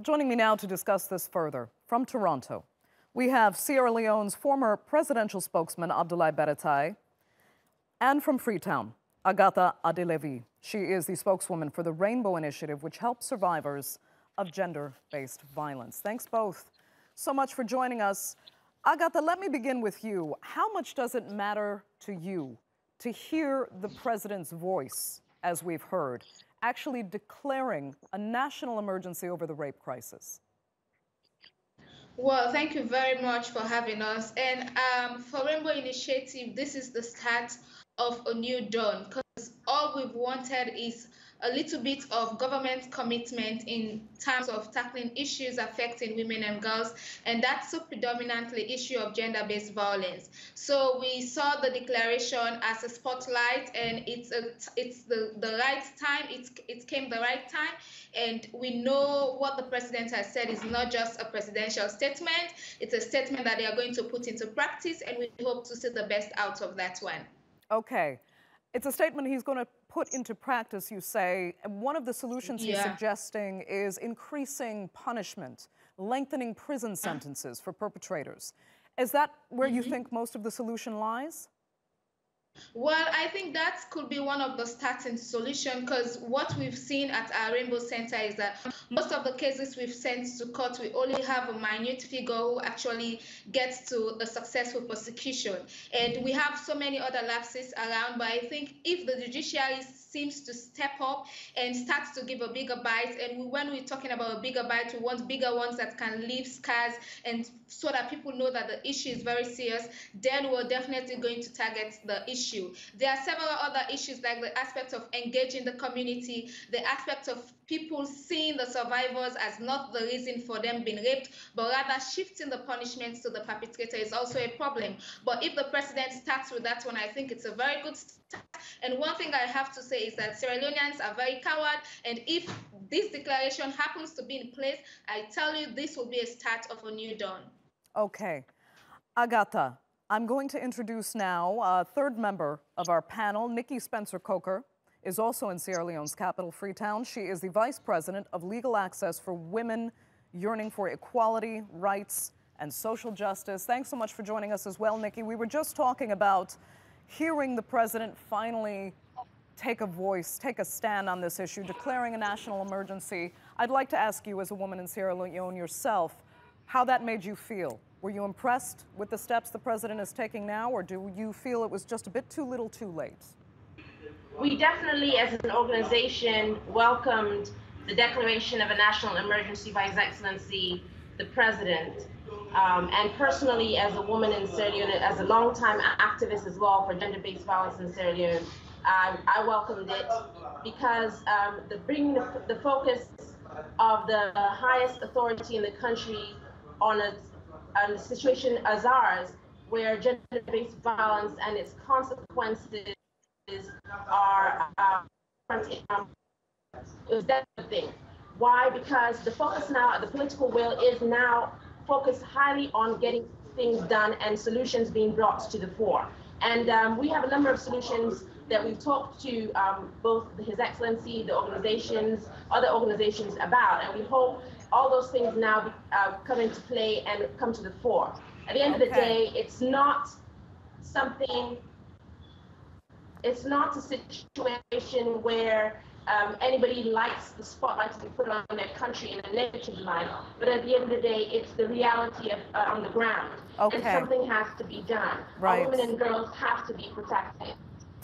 Joining me now to discuss this further, from Toronto, we have Sierra Leone's former presidential spokesman, Abdulai Baratay, and from Freetown, Agatha Ada Levi. She is the spokeswoman for the Rainbo Initiative, which helps survivors of gender-based violence. Thanks both so much for joining us. Agatha, let me begin with you. How much does it matter to you to hear the president's voice, as we've heard, actually declaring a national emergency over the rape crisis? Well, thank you very much for having us. And for Rainbow Initiative, this is the start of a new dawn, because all we've wanted is a little bit of government commitment in terms of tackling issues affecting women and girls, and that's a predominantly issue of gender-based violence. So we saw the declaration as a spotlight, and it's the right time. It came the right time, and we know what the president has said is not just a presidential statement. It's a statement that they are going to put into practice, and we hope to see the best out of that one. Okay. It's a statement he's going to put into practice, you say. And one of the solutions he's suggesting is increasing punishment, lengthening prison sentences for perpetrators. Is that where you think most of the solution lies? Well, I think that could be one of the starting solutions, because what we've seen at our Rainbow Center is that most of the cases we've sent to court, we only have a minute figure who actually gets to a successful prosecution. And we have so many other lapses around, but I think if the judiciary seems to step up and start to give a bigger bite, and when we're talking about a bigger bite, we want bigger ones that can leave scars, and so that people know that the issue is very serious, then we're definitely going to target the issue. There are several other issues, like the aspect of engaging the community, the aspect of people seeing the survivors as not the reason for them being raped, but rather shifting the punishments to the perpetrator is also a problem. But if the president starts with that one, I think it's a very good start. And one thing I have to say is that Sierra Leoneans are very coward, and if this declaration happens to be in place, I tell you, this will be a start of a new dawn. Okay. Agatha, I'm going to introduce now a third member of our panel. Nicky Spencer-Coker is also in Sierra Leone's capital, Freetown. She is the Vice President of Legal Access for Women Yearning for Equality, Rights, and Social Justice. Thanks so much for joining us as well, Nicky. We were just talking about hearing the president finally take a voice, take a stand on this issue, declaring a national emergency. I'd like to ask you, as a woman in Sierra Leone yourself, how that made you feel. Were you impressed with the steps the president is taking now, or do you feel it was just a bit too little too late? We definitely, as an organization, welcomed the declaration of a national emergency by His Excellency, the President. And personally, as a woman in Sierra Leone, as a longtime activist as well for gender-based violence in Sierra Leone, I welcomed it because bringing the focus of the highest authority in the country on a situation as ours, where gender-based violence and its consequences are is that the thing. Why? Because the focus now, the political will is now focused highly on getting things done and solutions being brought to the fore. And we have a number of solutions that we've talked to both His Excellency, the organizations, other organizations about, and we hope all those things now come into play and come to the fore. At the end of the day, it's not a situation where anybody likes the spotlight to be put on their country in a negative light, but at the end of the day, it's the reality of, on the ground. And something has to be done. Right. All women and girls have to be protected.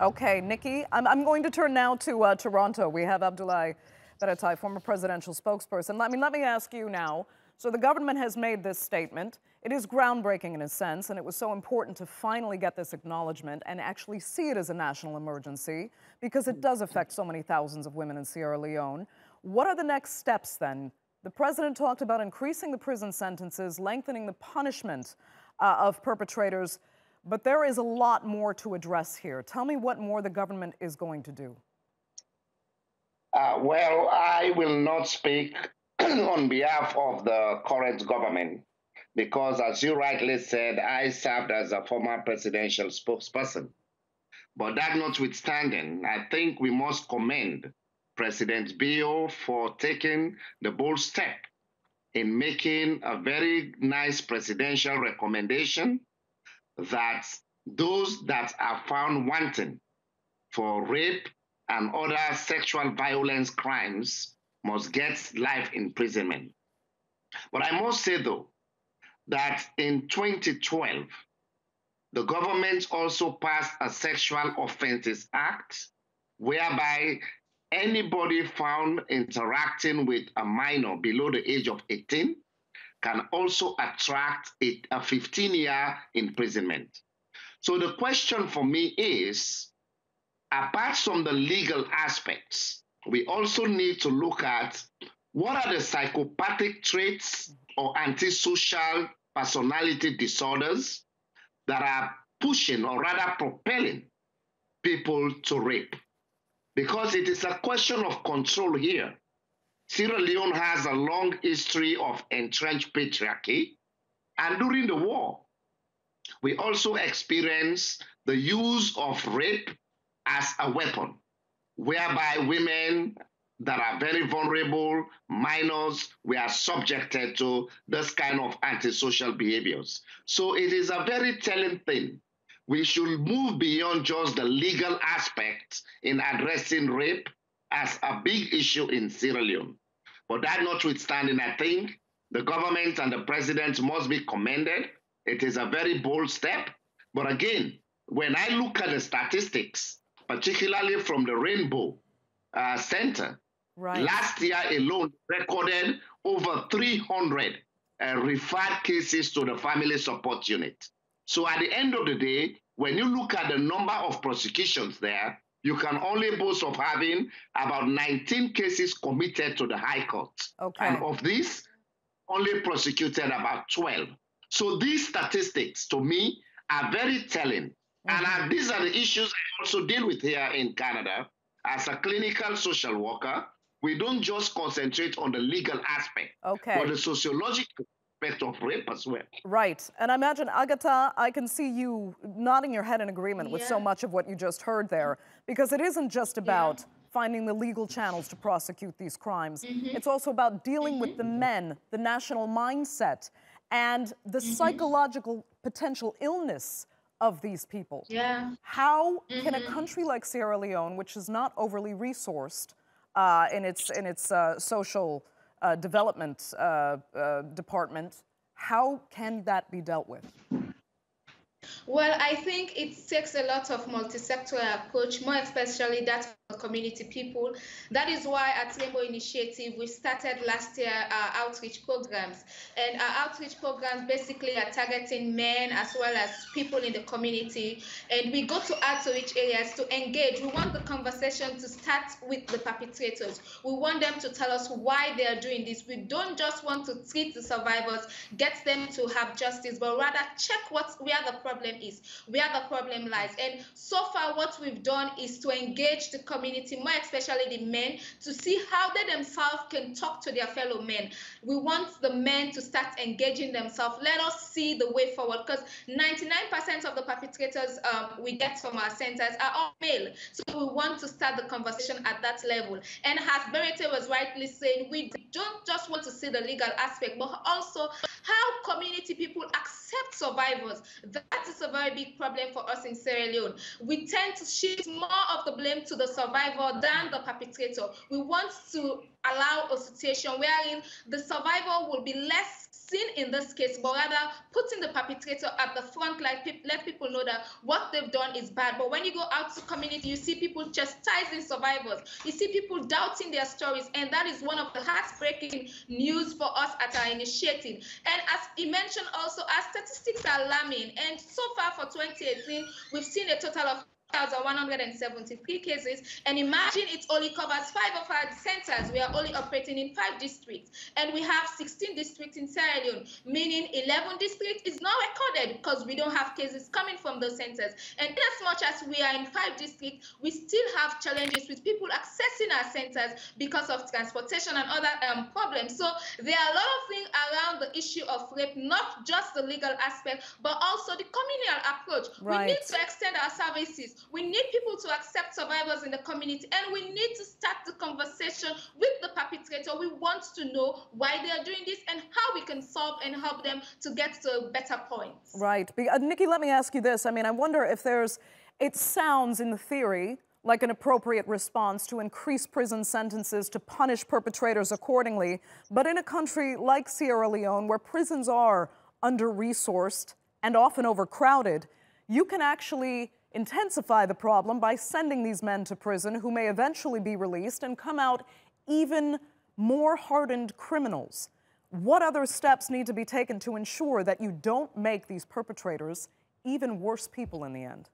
Okay, Nicky, I'm going to turn now to Toronto. We have Abdulai Baratay, former presidential spokesperson. Let me ask you now. So the government has made this statement. It is groundbreaking in a sense, and it was so important to finally get this acknowledgement and actually see it as a national emergency, because it does affect so many thousands of women in Sierra Leone. What are the next steps then? The president talked about increasing the prison sentences, lengthening the punishment of perpetrators, but there is a lot more to address here. Tell me what more the government is going to do. Well, I will not speak on behalf of the current government, because as you rightly said, I served as a former presidential spokesperson. But that notwithstanding, I think we must commend President Bio for taking the bold step in making a very nice presidential recommendation that those that are found wanting for rape and other sexual violence crimes must get life imprisonment. But I must say, though, that in 2012, the government also passed a Sexual Offences Act, whereby anybody found interacting with a minor below the age of 18 can also attract a 15-year imprisonment. So the question for me is, apart from the legal aspects, we also need to look at what are the psychopathic traits or antisocial personality disorders that are pushing or rather propelling people to rape. Because it is a question of control here. Sierra Leone has a long history of entrenched patriarchy, and during the war, we also experienced the use of rape as a weapon, whereby women that are very vulnerable, minors, were subjected to this kind of antisocial behaviors. So it is a very telling thing. We should move beyond just the legal aspect in addressing rape as a big issue in Sierra Leone. But that notwithstanding, I think the government and the president must be commended. It is a very bold step. But again, when I look at the statistics, particularly from the Rainbow Center, last year alone recorded over 300 referred cases to the family support unit. So at the end of the day, when you look at the number of prosecutions there, you can only boast of having about 19 cases committed to the High Court. Okay. And of these, only prosecuted about 12. So these statistics, to me, are very telling. And these are the issues I also deal with here in Canada. As a clinical social worker, we don't just concentrate on the legal aspect, but the sociological aspect of rape as well. Right. And I imagine, Agatha, I can see you nodding your head in agreement with so much of what you just heard there, because it isn't just about finding the legal channels to prosecute these crimes. It's also about dealing with the men, the national mindset, and the psychological potential illness of these people. How can a country like Sierra Leone, which is not overly resourced in its social development department, how can that be dealt with? Well, I think it takes a lot of multi-sectoral approach, more especially that for community people. That is why at Rainbo Initiative, we started last year our outreach programs. And our outreach programs basically are targeting men as well as people in the community. And we go to outreach areas to engage. We want the conversation to start with the perpetrators. We want them to tell us why they are doing this. We don't just want to treat the survivors, get them to have justice, but rather check where the problem is, where the problem lies. And so far what we've done is to engage the community, more especially the men, to see how they themselves can talk to their fellow men. We want the men to start engaging themselves. Let us see the way forward, because 99% of the perpetrators we get from our centers are all male. So we want to start the conversation at that level. And as Baratay was rightly saying, we don't just want to see the legal aspect, but also how community people accept survivors. That is a very big problem for us in Sierra Leone. We tend to shift more of the blame to the survivor than the perpetrator. We want to allow a situation wherein the survivor will be less seen in this case, but rather putting the perpetrator at the front, like let people know that what they've done is bad. But when you go out to community, you see people chastising survivors. You see people doubting their stories, and that is one of the heartbreaking news for us at our initiative. And as he mentioned also, our statistics are alarming. And so far for 2018, we've seen a total of 1,173 cases, and imagine it only covers 5 of our centers. We are only operating in 5 districts, and we have 16 districts in Sierra Leone, meaning 11 districts is not recorded because we don't have cases coming from those centers. And in as much as we are in 5 districts, we still have challenges with people accessing our centers because of transportation and other problems. So there are a lot of things around the issue of rape, not just the legal aspect, but also the communal approach. We need to extend our services. We need people to accept survivors in the community, and we need to start the conversation with the perpetrator. We want to know why they are doing this and how we can solve and help them to get to a better point. Right. Nicky, let me ask you this. I mean, I wonder if it sounds in the theory like an appropriate response to increase prison sentences to punish perpetrators accordingly. But in a country like Sierra Leone, where prisons are under-resourced and often overcrowded, you can actually intensify the problem by sending these men to prison who may eventually be released and come out even more hardened criminals. What other steps need to be taken to ensure that you don't make these perpetrators even worse people in the end?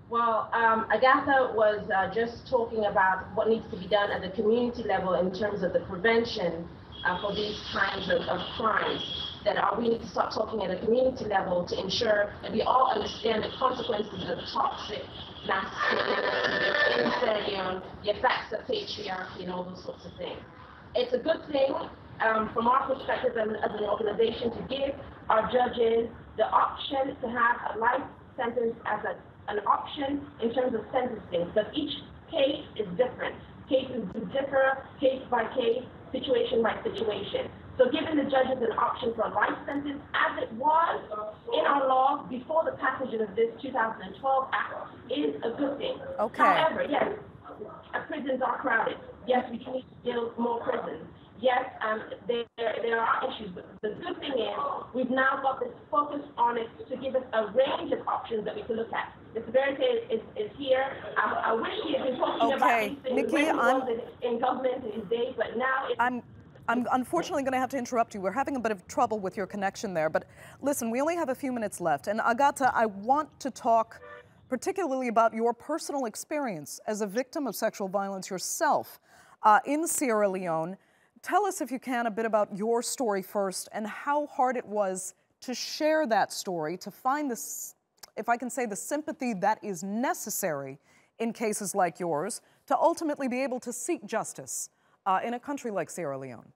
Well, Agatha was just talking about what needs to be done at the community level in terms of the prevention for these kinds of crimes. That we need to start talking at a community level to ensure that we all understand the consequences of toxic masculinity in Sierra Leone, the effects of patriarchy, and all those sorts of things. It's a good thing from our perspective as an organization to give our judges the option to have a life sentence as an option in terms of sentencing, but each case is different. Cases do differ case by case, situation by situation. So giving the judges an option for a life sentence, as it was in our law before the passage of this 2012 Act, is a good thing. Okay. However, yes, prisons are crowded. Yes, we need to build more prisons. Yes, there are issues, but the good thing is we've now got this focus on it to give us a range of options that we can look at. Mr. Baratay is here. I wish he had been talking about these things Nicky, when he was in government in his days, but now it's... I'm unfortunately going to have to interrupt you. We're having a bit of trouble with your connection there. But listen, we only have a few minutes left. And Agatha, I want to talk particularly about your personal experience as a victim of sexual violence yourself in Sierra Leone. Tell us, if you can, a bit about your story first and how hard it was to share that story, to find this, if I can say, the sympathy that is necessary in cases like yours, to ultimately be able to seek justice in a country like Sierra Leone.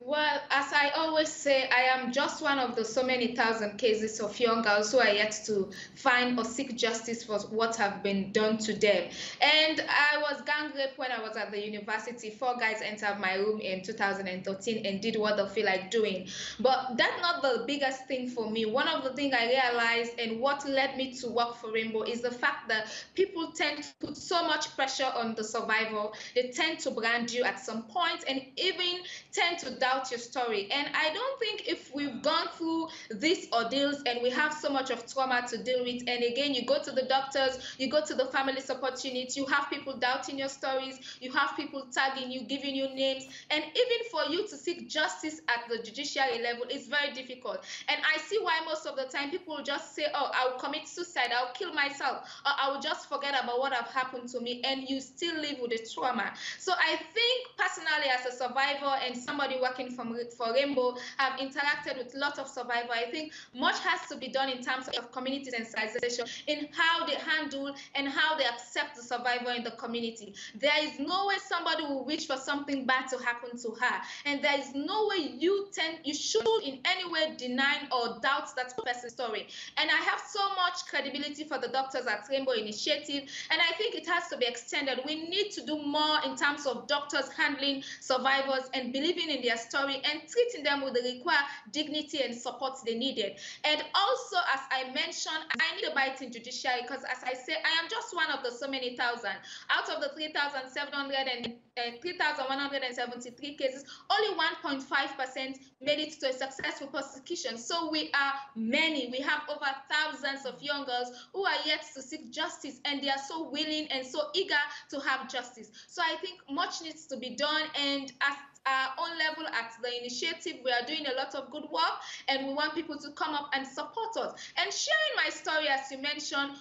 Well, as I always say, I am just one of the so many thousand cases of young girls who are yet to find or seek justice for what have been done to them. And I was gang raped when I was at the university. 4 guys entered my room in 2013 and did what they feel like doing. But that's not the biggest thing for me. One of the things I realized and what led me to work for Rainbow is the fact that people tend to put so much pressure on the survivor. They tend to brand you at some point and even tend to doubt your story. And I don't think if we've gone through these ordeals and we have so much of trauma to deal with, and again, you go to the doctors, you go to the family support unit, you have people doubting your stories, you have people tagging you, giving you names, and even for you to seek justice at the judiciary level is very difficult. And I see why most of the time people just say, oh, I'll commit suicide, I'll kill myself, or I will just forget about what have happened to me, and you still live with the trauma. So I think personally, as a survivor and somebody working for Rainbow, have interacted with lots of survivors. I think much has to be done in terms of community sensitization in how they handle and how they accept the survivor in the community. There is no way somebody will wish for something bad to happen to her, and there is no way you should in any way deny or doubt that person's story. And I have so much credibility for the doctors at Rainbow Initiative, and I think it has to be extended. We need to do more in terms of doctors handling survivors and believing in their story and treating them with the required dignity and support they needed. And also, as I mentioned, I need a bite in judiciary because, as I say, I am just one of the so many thousand. Out of the 3,173 cases, only 1.5% made it to a successful prosecution. So we are many. We have over thousands of young girls who are yet to seek justice, and they are so willing and so eager to have justice. So I think much needs to be done, and as our own level at the initiative, we are doing a lot of good work, and we want people to come up and support us. And sharing my story, as you mentioned,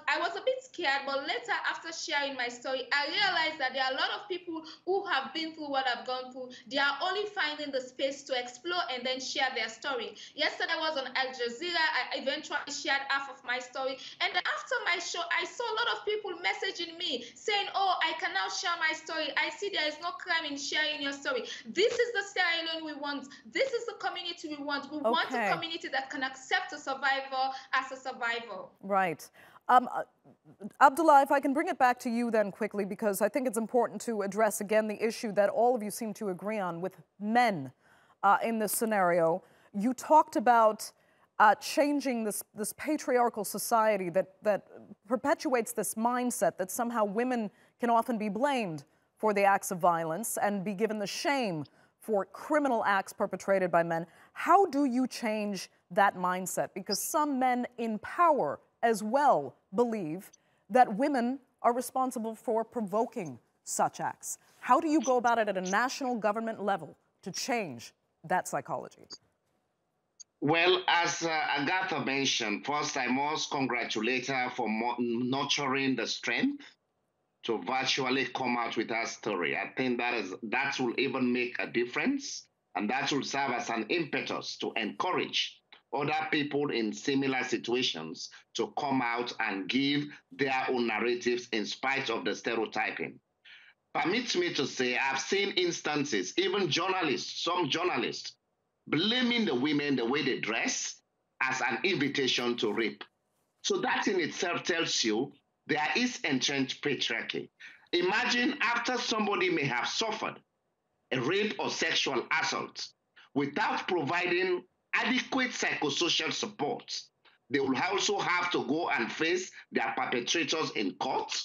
I was a bit scared, but later, after sharing my story, I realized that there are a lot of people who have been through what I've gone through. They are only finding the space to explore and then share their story. Yesterday I was on Al Jazeera. I eventually shared half of my story, and then after my show, I saw a lot of people messaging me saying, oh, I can now share my story. I see there is no crime in sharing your story. This is the Sierra Leone we want. This is the community we want. We want a community that can accept a survivor as a survivor. Right. Abdulai, if I can bring it back to you then quickly, because I think it's important to address again the issue that all of you seem to agree on with men in this scenario. You talked about changing this patriarchal society that perpetuates this mindset that somehow women can often be blamed for the acts of violence and be given the shame for criminal acts perpetrated by men. How do you change that mindset? Because some men in power as well believe that women are responsible for provoking such acts. How do you go about it at a national government level to change that psychology? Well, as Agatha mentioned, first I must congratulate her for nurturing the strength to virtually come out with her story. I think that will even make a difference, and that will serve as an impetus to encourage other people in similar situations to come out and give their own narratives in spite of the stereotyping. Permit me to say I've seen instances, even journalists, some journalists, blaming the women the way they dress as an invitation to rape. So that in itself tells you there is entrenched patriarchy. Imagine after somebody may have suffered a rape or sexual assault without providing adequate psychosocial support, they will also have to go and face their perpetrators in court,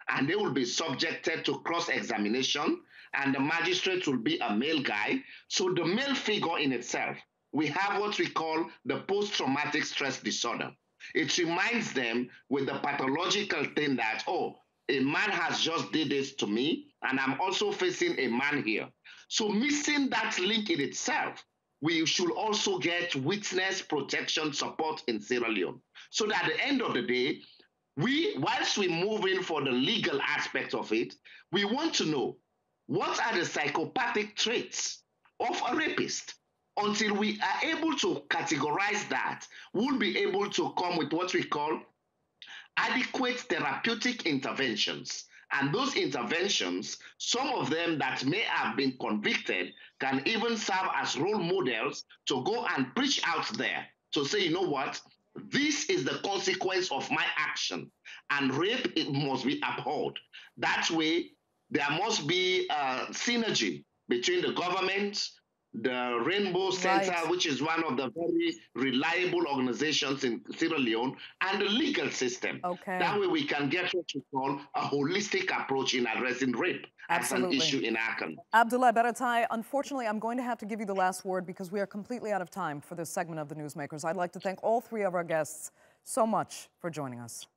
and they will be subjected to cross-examination, and the magistrate will be a male guy. So the male figure in itself, we have what we call the post-traumatic stress disorder. It reminds them with the pathological thing that, oh, a man has just did this to me, and I'm also facing a man here. So missing that link in itself, we should also get witness protection support in Sierra Leone. So that at the end of the day, whilst we move in for the legal aspect of it, we want to know what are the psychopathic traits of a rapist. Until we are able to categorize that, we'll be able to come with what we call adequate therapeutic interventions. And those interventions, some of them that may have been convicted, can even serve as role models to go and preach out there to say, you know what, this is the consequence of my action, and rape, it must be abhorred. That way, there must be a synergy between the government, the Rainbo Center, which is one of the very reliable organizations in Sierra Leone, and the legal system. That way we can get what we call a holistic approach in addressing rape as an issue in our country. Abdulai Baratay, unfortunately, I'm going to have to give you the last word because we are completely out of time for this segment of the Newsmakers. I'd like to thank all three of our guests so much for joining us.